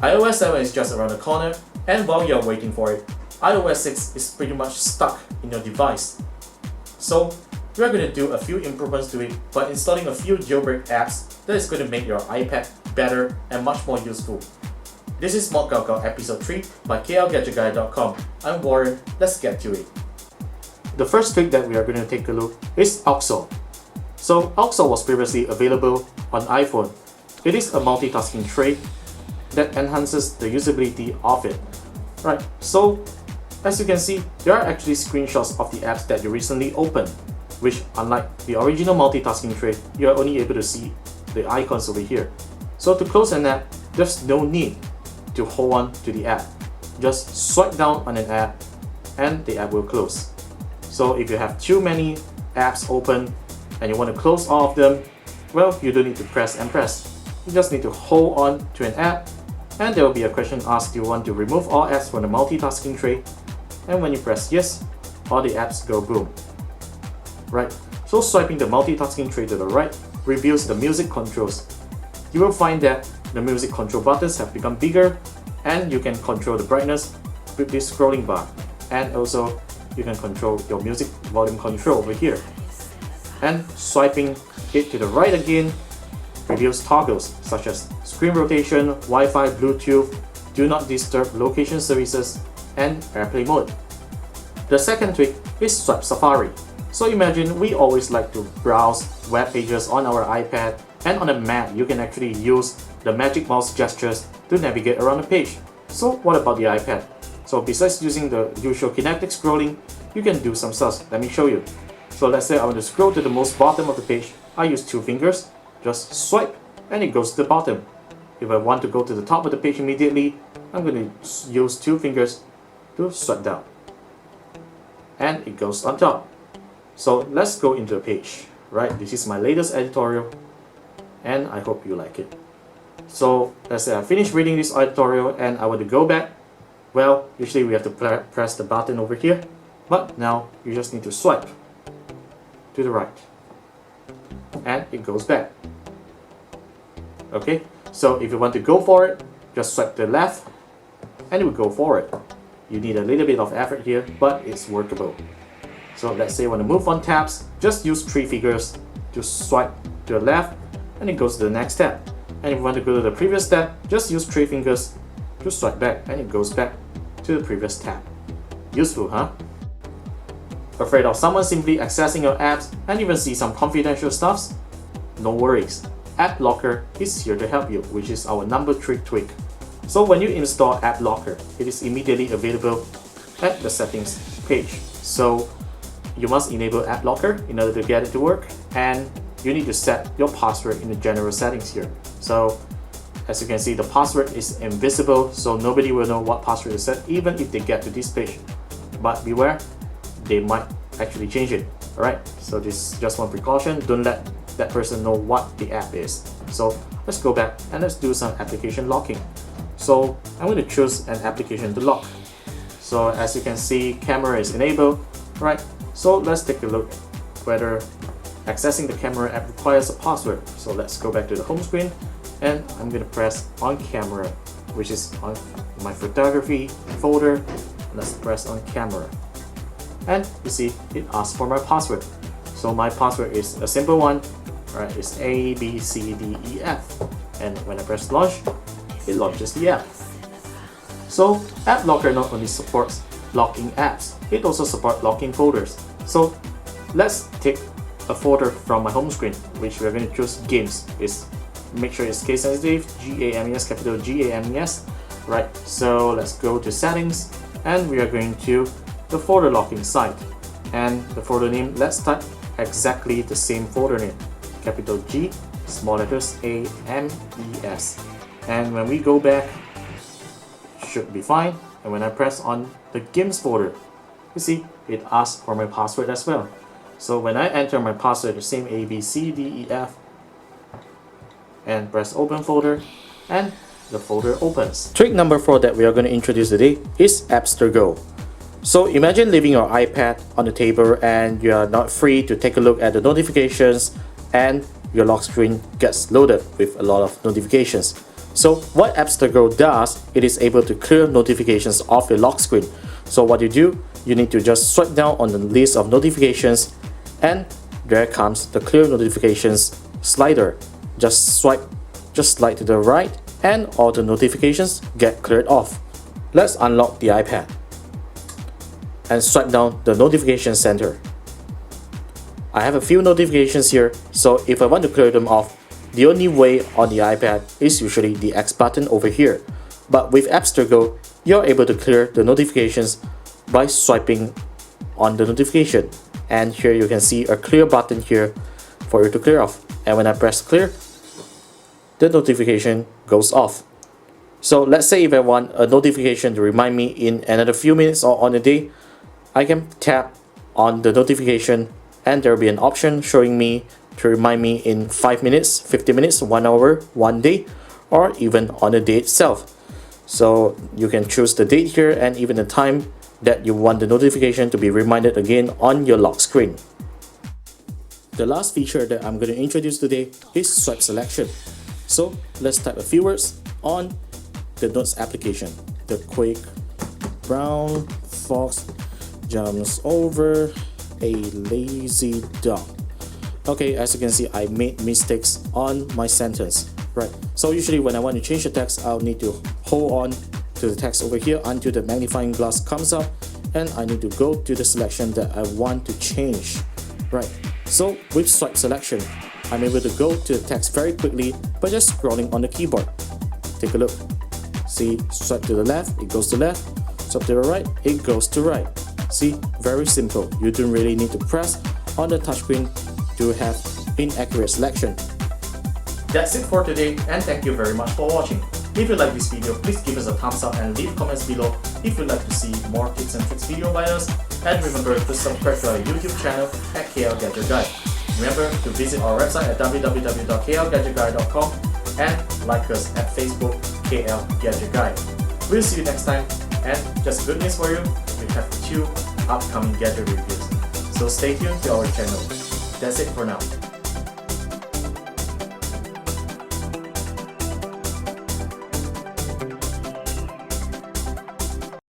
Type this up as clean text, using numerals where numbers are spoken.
iOS 7 is just around the corner, and while you're waiting for it, iOS 6 is pretty much stuck in your device. So we're going to do a few improvements to it by installing a few jailbreak apps that is going to make your iPad better and much more useful. This is Mod Gao Gao episode 3 by klgadgetguy.com. I'm Warren, let's get to it. The first trick that we are going to take a look is Auxo. So Auxo was previously available on iPhone. It is a multitasking tray that enhances the usability of it. Right, so as you can see, there are actually screenshots of the apps that you recently opened, which unlike the original multitasking tray, you are only able to see the icons over here. So to close an app, there's no need to hold on to the app. Just swipe down on an app and the app will close. So if you have too many apps open and you want to close all of them, well, you don't need to press and press. You just need to hold on to an app and there will be a question asked, do you want to remove all apps from the multitasking tray? And when you press yes, all the apps go boom. Right, so swiping the multitasking tray to the right reveals the music controls. You will find that the music control buttons have become bigger and you can control the brightness with this scrolling bar, and also you can control your music volume control over here. And swiping it to the right again reveals toggles such as screen rotation, Wi-Fi, Bluetooth, do not disturb location services, and airplane mode. The second trick is Swipe Safari. So imagine we always like to browse web pages on our iPad, and on a Mac you can actually use the magic mouse gestures to navigate around the page. So what about the iPad? So besides using the usual kinetic scrolling, you can do some stuff. Let me show you. So let's say I want to scroll to the most bottom of the page. I use 2 fingers, just swipe and it goes to the bottom. If I want to go to the top of the page immediately, I'm going to use 2 fingers to swipe down. And it goes on top. So let's go into the page. Right, this is my latest editorial and I hope you like it. So let's say I finished reading this editorial and I want to go back. Well, usually we have to press the button over here, but now you just need to swipe to the right and it goes back. Okay, so if you want to go for it, just swipe to the left and it will go forward. You need a little bit of effort here, but it's workable. So let's say you want to move on tabs, just use 3 fingers to swipe to the left and it goes to the next tab. And if you want to go to the previous tab, just use 3 fingers to swipe back and it goes back to the previous tab. Useful, huh? Afraid of someone simply accessing your apps and even see some confidential stuffs? No worries. App Locker is here to help you, which is our number 3 tweak. So when you install App Locker, it is immediately available at the settings page. So you must enable App Locker in order to get it to work, and you need to set your password in the general settings here. So as you can see, the password is invisible, so nobody will know what password is set even if they get to this page. But beware, they might actually change it. Alright, so this is just one precaution. Don't let that person know what the app is. So let's go back and let's do some application locking. So I'm going to choose an application to lock. So as you can see, camera is enabled. Right, so let's take a look whether accessing the camera app requires a password. So let's go back to the home screen and I'm going to press on camera, which is on my photography folder. Let's press on camera and you see it asks for my password. So my password is a simple one. Right, it's A, B, C, D, E, F, and when I press launch, it launches the app. So App Locker not only supports locking apps, it also supports locking folders. So let's take a folder from my home screen, which we're going to choose games. Make sure it's case sensitive, GAMES, capital GAMES. Right, so let's go to settings and we are going to the folder locking site, and the folder name, let's type exactly the same folder name, capital G, small letters AMES. And when we go back, should be fine. And when I press on the games folder, you see it asks for my password as well. So when I enter my password, the same A, B, C, D, E, F, and press open folder, and the folder opens. Trick number 4 that we are going to introduce today is Appster Go. So imagine leaving your iPad on the table and you are not free to take a look at the notifications and your lock screen gets loaded with a lot of notifications. So what Go does, it is able to clear notifications off your lock screen. So what you do, you need to just swipe down on the list of notifications, and there comes the clear notifications slider. Just slide to the right, and all the notifications get cleared off. Let's unlock the iPad and swipe down the notification center. I have a few notifications here, so if I want to clear them off, the only way on the iPad is usually the X button over here. But with Go, you're able to clear the notifications by swiping on the notification. And here you can see a clear button here for you to clear off. And when I press clear, the notification goes off. So let's say if I want a notification to remind me in another few minutes or on a day, I can tap on the notification and there will be an option showing me to remind me in 5 minutes, 50 minutes, 1 hour, 1 day, or even on the day itself. So you can choose the date here and even the time that you want the notification to be reminded again on your lock screen. The last feature that I'm going to introduce today is swipe selection. So let's type a few words on the Notes application. The quick brown fox jumps over a lazy dog. Okay, as you can see, I made mistakes on my sentence, right? So usually when I want to change the text, I'll need to hold on to the text over here until the magnifying glass comes up, and I need to go to the selection that I want to change, right? So with swipe selection, I'm able to go to the text very quickly by just scrolling on the keyboard. Take a look. See, swipe to the left, it goes to left. Swipe to the right, it goes to right. See, very simple. You don't really need to press on the touchscreen to have inaccurate selection. That's it for today, and thank you very much for watching. If you like this video, please give us a thumbs up and leave comments below if you'd like to see more tips and tricks video by us. And remember to subscribe to our YouTube channel at KL Gadget Guide. Remember to visit our website at www.klgadgetguide.com and like us at Facebook KL Gadget Guide. We'll see you next time, and just good news for you, we have 2 upcoming gadget reviews. So stay tuned to our channel. That's it for now.